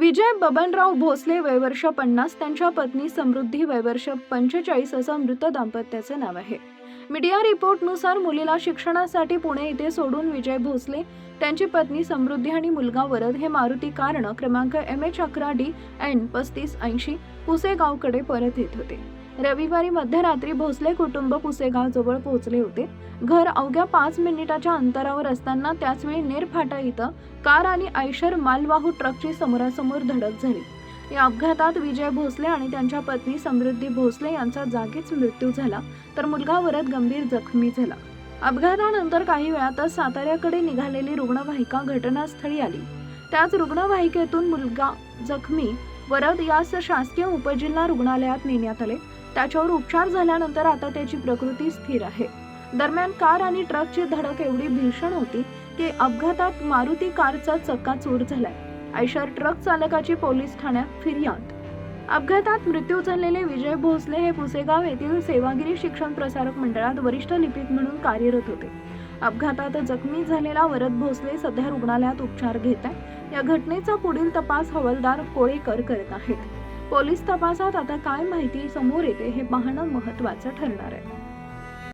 विजय बबनराव भोसले वय वर्ष 50, त्यांच्या पत्नी समृद्धी वय वर्ष 45 असं मृत दाम्पत्याचे नाव आहे. मीडिया रिपोर्टनुसार मुलीला शिक्षणासाठी पुणे येथे सोडून विजय भोसले, त्यांची पत्नी समृद्धी आणि मुलगा वरद हे मारुती कारनं क्रमांक MH11DN 3580 पुसेगावकडे परत येत होते. रविवारी मध्यरात्री भोसले कुटुंब पुसेगाव जवळ पोहोचले होते. घर अवघ्या 5 मिनिटाच्या अंतरावर असताना त्याचवेळी नेरफाटा इथं कार आणि आयशर मालवाहू ट्रकची समोरासमोर धडक झाली. या अपघातात विजय भोसले आणि त्यांच्या पत्नी समृद्धी भोसले यांचा जागीच मृत्यू झाला, तर मुलगा वरद गंभीर जखमी झाला. अपघातानंतर काही वेळातच साताऱ्याकडे निघालेली रुग्णवाहिका घटनास्थळी आली. त्याच रुग्णवाहिकेतून मुलगा जखमी वरद यास शासकीय उपजिल्हा रुग्णालयात नेण्यात आले. त्याच्यावर उपचार झाल्यानंतर आता त्याची प्रकृती स्थिर आहे. दरम्यान कार आणि ट्रकची धडक एवढी भीषण होती की अपघातात मारुती कारचा चक्काचूर झालाय. आयशर ट्रक चालकाची पोलीस ठाण्यात फिर्याद. अपघातात मृत्यू झालेले विजय भोसले हे पुसेगाव येथील सेवागिरी शिक्षण प्रसारक मंडळात वरिष्ठ लिपिक म्हणून कार्यरत होते. अपघातात जखमी झालेला वरद भोसले सध्या रुग्णालयात उपचार घेत आहे. या घटनेचा पुढील तपास हवालदार कोळेकर करत आहेत. पोलीस तपासात आता काय माहिती समोर येते हे पाहणं महत्त्वाचं ठरणार आहे.